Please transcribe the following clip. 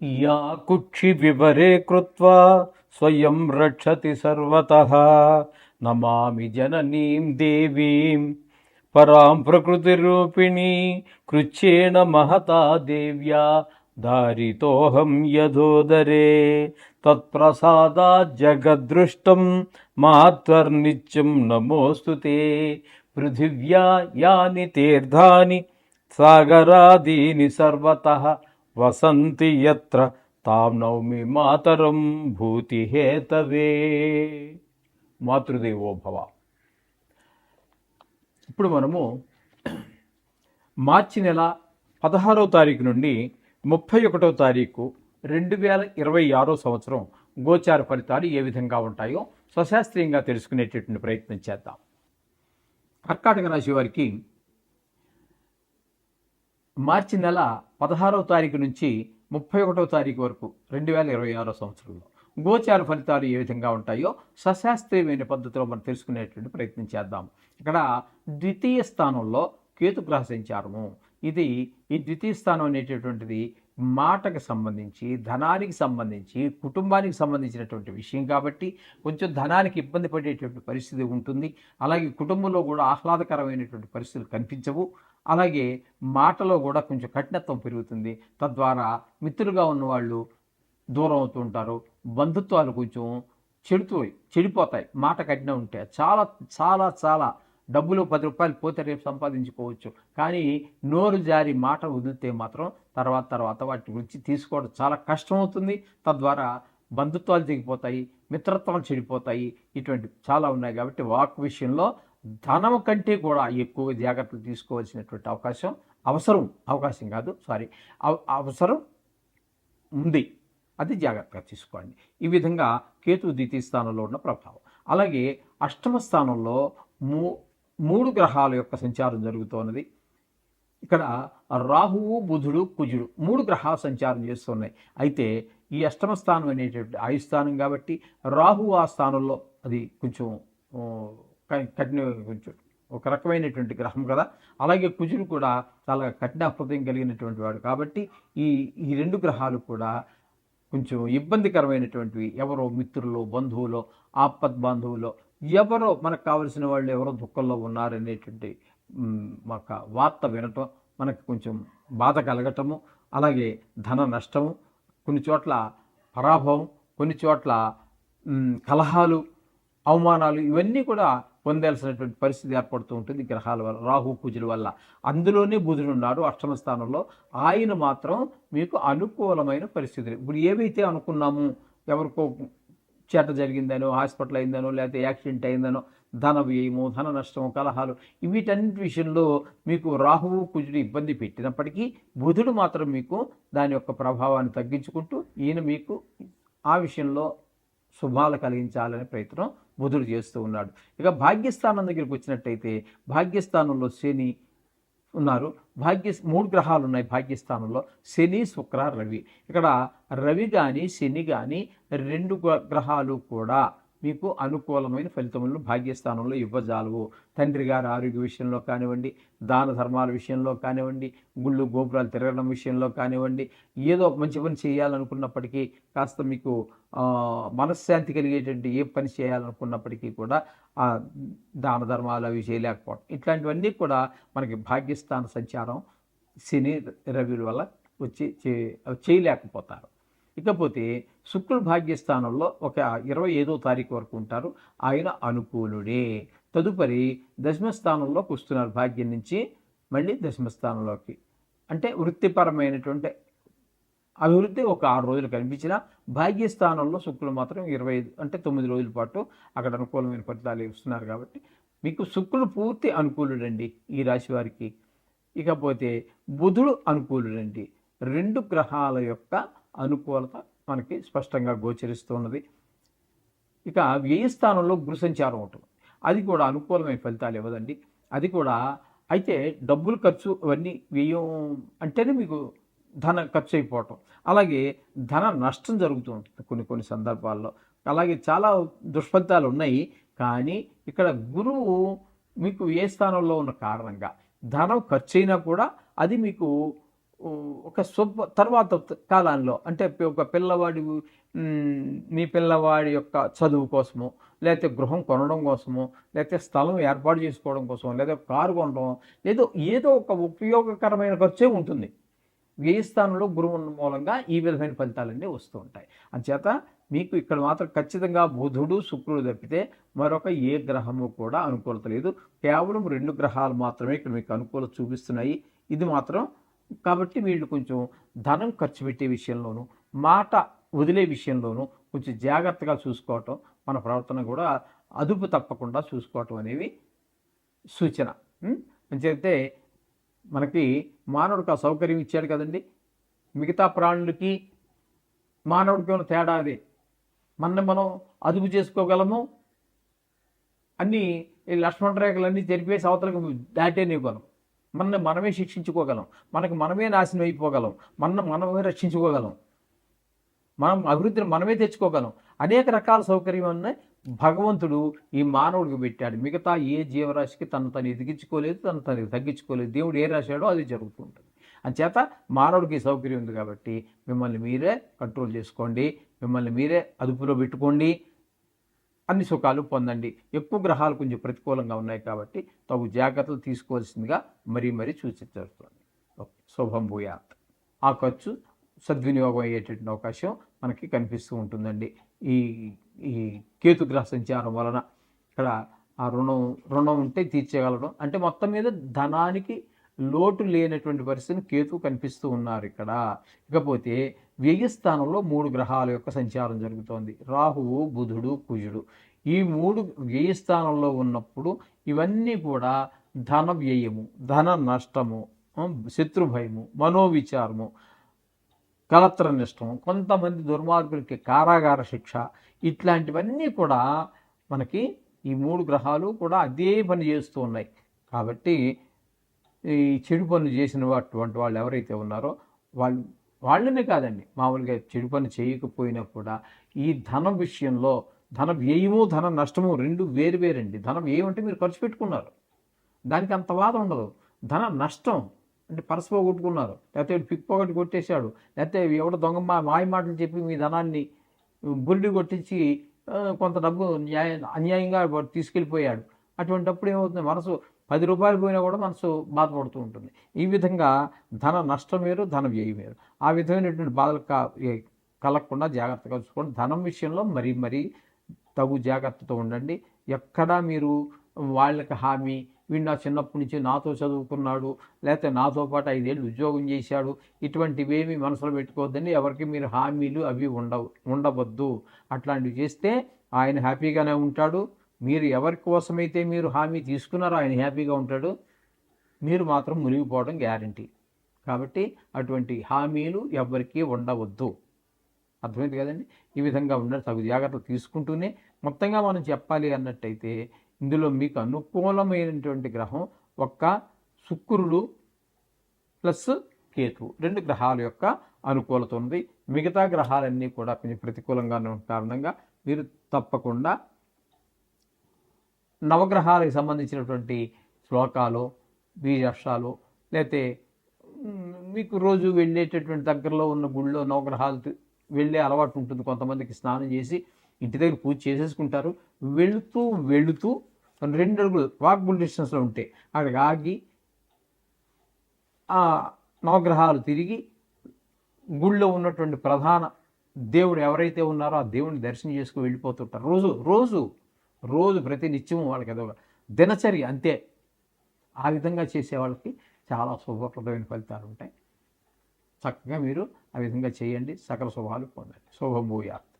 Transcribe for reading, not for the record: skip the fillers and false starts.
या कुक्षि विवरे कृत्वा स्वयं रक्षति सर्वतः नमामि जननीं देवीं परां प्रकृतिरूपिणी कृच्छ्रेण महता देव्या धारितोऽहं यदोदरे तत्प्रसादात् जगद्दृष्टं महत्वर्नित्यं नमोऽस्तु ते पृथिव्या यानि तीर्थानि सागरादीनि सर्वतः వసంతి యత్ర తాం నౌమి మాతరం భూతిహేతవే. మాతృదేవో భవ. ఇప్పుడు మనము మార్చి నెల 16వ తారీఖు నుండి 31వ తారీఖు 2026 సంవత్సరం గోచార ఫలితాలు ఏ విధంగా ఉంటాయో స్వశాస్త్రీయంగా తెలుసుకునేటటువంటి ప్రయత్నం చేద్దాం. కర్కాటక రాశి వారికి మార్చి నెల 16వ తారీఖు నుంచి 31వ తారీఖు వరకు 2026 సంవత్సరంలో గోచార ఫలితాలు ఏ విధంగా ఉంటాయో సశాస్త్రీయమైన పద్ధతిలో మనం తెలుసుకునేటువంటి ప్రయత్నం చేద్దాం. ఇక్కడ ద్వితీయ స్థానంలో కేతుగ్రహ సంచారము. ఈ ద్వితీయ స్థానం అనేటటువంటిది మాటకు సంబంధించి, ధనానికి సంబంధించి, కుటుంబానికి సంబంధించినటువంటి విషయం కాబట్టి కొంచెం ధనానికి ఇబ్బంది పడేటువంటి పరిస్థితి ఉంటుంది. అలాగే కుటుంబంలో కూడా ఆహ్లాదకరమైనటువంటి పరిస్థితులు కనిపించవు. అలాగే మాటలో కూడా కొంచెం కఠినత్వం పెరుగుతుంది. తద్వారా మిత్రులుగా ఉన్నవాళ్ళు దూరం అవుతూ ఉంటారు. బంధుత్వాలు కొంచెం చెడిపోతాయి. మాట కఠినం ఉంటే చాలా చాలా చాలా డబ్బులు 10 రూపాయలు పోతే రేపు సంపాదించుకోవచ్చు. కానీ నోరు జారి మాట వదిలితే మాత్రం తర్వాత వాటి గురించి తీసుకోవడం చాలా కష్టమవుతుంది. తద్వారా బంధుత్వాలు తెగిపోతాయి, మిత్రత్వాలు చెడిపోతాయి. ఇటువంటి చాలా ఉన్నాయి. కాబట్టి వాక్ విషయంలో ధనం కంటే కూడా ఎక్కువ జాగ్రత్తలు తీసుకోవాల్సినటువంటి అవసరం ఉంది. అది జాగ్రత్తగా తీసుకోండి. ఈ విధంగా కేతు ద్వితీయ స్థానంలో ఉన్న ప్రభావం. అలాగే అష్టమ స్థానంలో 3 గ్రహాల యొక్క సంచారం జరుగుతున్నది. ఇక్కడ రాహువు, బుధుడు, కుజుడు 3 గ్రహాలు సంచారం చేస్తున్నాయి. అయితే ఈ అష్టమ స్థానం అనేటువంటి ఆయుస్థానం కాబట్టి రాహువు ఆ స్థానంలో అది కొంచెం కొంచెం ఒక రకమైనటువంటి గ్రహం కదా. అలాగే కుజుడు కూడా చాలా కఠిన హృదయం కలిగినటువంటి వాడు కాబట్టి ఈ 2 గ్రహాలు కూడా కొంచెం ఇబ్బందికరమైనటువంటివి. ఎవరో మిత్రులు, బంధువులు, ఆపద్బాంధవులు, ఎవరో మనకు కావలసిన వాళ్ళు ఎవరో దుఃఖంలో ఉన్నారనేటువంటి మాకు వార్త వినటం మనకు కొంచెం బాధ కలగటము. అలాగే ధన నష్టము, కొన్ని చోట్ల పరాభవం, కొన్ని చోట్ల కలహాలు, అవమానాలు, ఇవన్నీ కూడా పొందాల్సినటువంటి పరిస్థితి ఏర్పడుతూ ఉంటుంది గ్రహాల వల్ల, రాహు కుజుల వల్ల. అందులోనే బుధుడు ఉన్నాడు అష్టమ స్థానంలో. ఆయన మాత్రం మీకు అనుకూలమైన పరిస్థితులు. ఇప్పుడు ఏవైతే అనుకున్నాము, ఎవరికో చేట జరిగిందనో, హాస్పిటల్ అయిందనో, లేకపోతే యాక్సిడెంట్ అయిందనో, ధన వ్యయము, ధన నష్టము, కలహాలు, వీటన్నిటి విషయంలో మీకు రాహువు కుజుడు ఇబ్బంది పెట్టినప్పటికీ బుధుడు మాత్రం మీకు దాని యొక్క ప్రభావాన్ని తగ్గించుకుంటూ ఈయన మీకు ఆ విషయంలో శుభాలు కలిగించాలనే ప్రయత్నం బుధుడు చేస్తూ ఉన్నాడు. ఇక భాగ్యస్థానం దగ్గరికి వచ్చినట్టయితే భాగ్యస్థానంలో శని ఉన్నారు. 3 గ్రహాలు ఉన్నాయి భాగ్యస్థానంలో, శని, శుక్ర, రవి. ఇక్కడ రవి కానీ శని కానీ 2 గ్రహాలు కూడా మీకు అనుకూలమైన ఫలితములను భాగ్యస్థానంలో ఇవ్వజాలవు. తండ్రి గారి ఆరోగ్య విషయంలో కానివ్వండి, దాన ధర్మాల విషయంలో కానివ్వండి, గుళ్ళు గోపురాలు తిరగడం విషయంలో కానివ్వండి, ఏదో మంచి పని చేయాలనుకున్నప్పటికీ కాస్త మీకు మనశ్శాంతి కలిగేటువంటి ఏ పని చేయాలనుకున్నప్పటికీ కూడా దాన ధర్మాలు అవి చేయలేకపోవడం, ఇట్లాంటివన్నీ కూడా మనకి భాగ్యస్థాన సంచారం శని రవిల వల్ల వచ్చి చేయలేకపోతారు. ఇకపోతే శుక్రుడు భాగ్యస్థానంలో ఒక 25వ తారీఖు వరకు ఉంటారు. ఆయన అనుకూలుడే. తదుపరి దశమస్థానంలోకి వస్తున్నారు. భాగ్యం నుంచి మళ్ళీ దశమస్థానంలోకి, అంటే వృత్తిపరమైనటువంటి అభివృద్ధి ఒక 6 రోజులు కనిపించిన భాగ్యస్థానంలో శుక్రుడు మాత్రం 25 అంటే 9 రోజుల పాటు అక్కడ అనుకూలమైన ఫలితాలు ఇస్తున్నారు. కాబట్టి మీకు శుక్రుడు పూర్తి అనుకూలుడండి ఈ రాశి వారికి. ఇకపోతే బుధుడు అనుకూలుడండి. 2 గ్రహాల యొక్క అనుకూలత మనకి స్పష్టంగా గోచరిస్తున్నది. ఇక వ్యయ స్థానంలో గురు సంచారం ఉంటుంది. అది కూడా అనుకూలమైన ఫలితాలు ఇవ్వదండి. అది కూడా అయితే డబ్బులు ఖర్చు అవన్నీ వ్యయం అంటేనే మీకు ధన ఖర్చు అయిపోవటం, అలాగే ధన నష్టం జరుగుతూ ఉంటుంది కొన్ని సందర్భాల్లో. అలాగే చాలా దుష్ఫలితాలు ఉన్నాయి. కానీ ఇక్కడ గురువు మీకు ఏ స్థానంలో ఉన్న కారణంగా ధనం ఖర్చు అయినా కూడా అది మీకు ఒక తర్వాత కాలంలో అంటే ఒక పిల్లవాడి మీ పిల్లవాడి యొక్క చదువు కోసమో, లేకపోతే గృహం కొనడం కోసమో, లేకపోతే స్థలం ఏర్పాటు చేసుకోవడం కోసమో, లేదా కారు కొనడం, ఏదో ఒక ఉపయోగకరమైన ఖర్చే ఉంటుంది. వ్యయ స్థానంలో గురువు ఉన్న మూలంగా ఈ విధమైన ఫలితాలన్నీ వస్తూ ఉంటాయి. అంచేత మీకు ఇక్కడ మాత్రం ఖచ్చితంగా బుధుడు, శుక్రుడు తప్పితే మరొక ఏ గ్రహము కూడా అనుకూలత లేదు. కేవలం 2 గ్రహాలు మాత్రమే ఇక్కడ మీకు అనుకూలత చూపిస్తున్నాయి. ఇది మాత్రం కాబట్టి వీళ్ళు కొంచెం ధనం ఖర్చు పెట్టే విషయంలోనూ, మాట వదిలే విషయంలోనూ కొంచెం జాగ్రత్తగా చూసుకోవటం, మన ప్రవర్తన కూడా అదుపు తప్పకుండా చూసుకోవటం అనేవి సూచన. అంచేతే మనకి మానవుడికి ఆ సౌకర్యం ఇచ్చాడు కదండి. మిగతా ప్రాణులకి మానవుడికి ఉన్న తేడా అదే. మనం అదుపు చేసుకోగలము, అన్నీ ఈ లక్ష్మణ రేఖలన్నీ జరిపేసి అవతలకు దాటేనివ్వగలం. మనమే శిక్షించుకోగలం, మనమే నాశనం అయిపోగలం, మనమే రక్షించుకోగలం, మనం అభివృద్ధిని మనమే తెచ్చుకోగలం. అనేక రకాల సౌకర్యం ఉన్నాయి భగవంతుడు ఈ మానవుడికి పెట్టాడు. మిగతా ఏ జీవరాశికి తను ఎదిగించుకోలేదు, తను తగ్గించుకోలేదు. దేవుడు ఏ రాశాడో అది జరుగుతూ ఉంటుంది. అంచేత మానవుడికి సౌకర్యం ఉంది కాబట్టి మిమ్మల్ని మీరే కంట్రోల్ చేసుకోండి, మిమ్మల్ని మీరే అదుపులో పెట్టుకోండి, అన్ని సుఖాలు పొందండి. ఎక్కువ గ్రహాలు కొంచెం ప్రతికూలంగా ఉన్నాయి కాబట్టి తగు జాగ్రత్తలు తీసుకోవాల్సిందిగా మరీ సూచించబడుతుంది. ఓకే, శుభం భూయాత్. ఆ ఖర్చు సద్వినియోగం అయ్యేటటువంటి అవకాశం మనకి కనిపిస్తూ ఉంటుందండి. ఈ ఈ కేతుగ్రహ సంచారం వలన ఇక్కడ ఆ రుణం ఉంటే తీర్చేయగలడం అంటే మొత్తం మీద ధనానికి లోటు లేనటువంటి పరిస్థితిని కేతు కనిపిస్తూ ఉన్నారు ఇక్కడ. ఇకపోతే వ్యయస్థానంలో 3 గ్రహాల యొక్క సంచారం జరుగుతోంది. రాహువు, బుధుడు, కుజుడు. ఈ 3 వ్యయస్థానంలో ఉన్నప్పుడు ఇవన్నీ కూడా ధన వ్యయము, ధన నష్టము, శత్రుభయము, మనోవిచారము, కలత్ర నష్టం, కొంతమంది దుర్మార్గులకి కారాగార శిక్ష, ఇట్లాంటివన్నీ కూడా మనకి ఈ 3 గ్రహాలు కూడా అదే పని చేస్తూ ఉన్నాయి. కాబట్టి ఈ చెడు పనులు చేసిన అటువంటి వాళ్ళు ఎవరైతే ఉన్నారో వాళ్ళనే కాదండి, మామూలుగా చెడు పని చేయకపోయినా కూడా ఈ ధనం విషయంలో ధన వ్యయము, ధన నష్టము 2 వేరువేరండి. ధనం వ్యయం అంటే మీరు ఖర్చు పెట్టుకున్నారు, దానికి అంత వాదం ఉండదు. ధన నష్టం అంటే పరస పోగొట్టుకున్నారు, లేకపోతే పిక్ పాకెట్ కొట్టేశాడు, లేకపోతే ఎవడో దొంగ మాయ మాటలు చెప్పి మీ ధనాన్ని బురిడి కొట్టించి కొంత డబ్బు అన్యాయంగా తీసుకెళ్ళిపోయాడు. అటువంటిప్పుడు ఏమవుతుంది, మనసు 10 రూపాయలు పోయినా కూడా మనసు బాధపడుతూ ఉంటుంది. ఈ విధంగా ధన నష్టం వేరు, ధన వ్యయం వేరు. ఆ విధమైనటువంటి బాధలు కలగకుండా జాగ్రత్తగా చూసుకోండి. ధనం విషయంలో మరీ తగు జాగ్రత్తతో ఉండండి. ఎక్కడా మీరు వాళ్ళకి హామీ, వీడు నా చిన్నప్పటి నుంచి నాతో చదువుకున్నాడు, లేకపోతే నాతో పాటు 5 ఏళ్ళు ఉద్యోగం చేశాడు, ఇటువంటివేమీ మనసులో పెట్టుకోవద్దండి. ఎవరికి మీరు హామీలు అవి ఉండవద్దు. అట్లాంటివి చేస్తే ఆయన హ్యాపీగానే ఉంటాడు. మీరు ఎవరి కోసమైతే మీరు హామీ తీసుకున్నారో ఆయన హ్యాపీగా ఉంటాడు, మీరు మాత్రం మునిగిపోవడం గ్యారంటీ. కాబట్టి అటువంటి హామీలు ఎవరికీ ఉండవద్దు. అర్థమైంది కదండి. ఈ విధంగా ఉండాలి, తగు జాగ్రత్తలు తీసుకుంటూనే. మొత్తంగా మనం చెప్పాలి అన్నట్టయితే ఇందులో మీకు అనుకూలమైనటువంటి గ్రహం ఒక్క శుక్రుడు ప్లస్ కేతు, 2 గ్రహాల యొక్క అనుకూలత ఉంది. మిగతా గ్రహాలన్నీ కూడా కొంచెం ప్రతికూలంగా ఉన్న కారణంగా మీరు తప్పకుండా నవగ్రహాలకు సంబంధించినటువంటి శ్లోకాలు, బీజాక్షరాలు, లేకపోతే మీకు రోజు వెళ్ళేటటువంటి దగ్గరలో ఉన్న గుళ్ళో నవగ్రహాలు వెళ్ళే అలవాటు ఉంటుంది. కొంతమందికి స్నానం చేసి ఇంటి దగ్గర పూజ చేసేసుకుంటారు. వెళుతూ 2 అడుగులు వాకబుల్ డిస్టెన్స్లో ఉంటే అక్కడికి ఆగి ఆ నవగ్రహాలు తిరిగి గుళ్ళో ఉన్నటువంటి ప్రధాన దేవుడు ఎవరైతే ఉన్నారో ఆ దేవుడిని దర్శనం చేసుకుని వెళ్ళిపోతుంటారు. రోజు ప్రతి నిత్యం వాళ్ళకి ఏదో దినచర్య అంతే. ఆ విధంగా చేసే వాళ్ళకి చాలా శుభప్రదమైన ఫలితాలు ఉంటాయి. చక్కగా మీరు ఆ విధంగా చేయండి, సకల శుభాలు పొందండి. శుభం భూయాత్.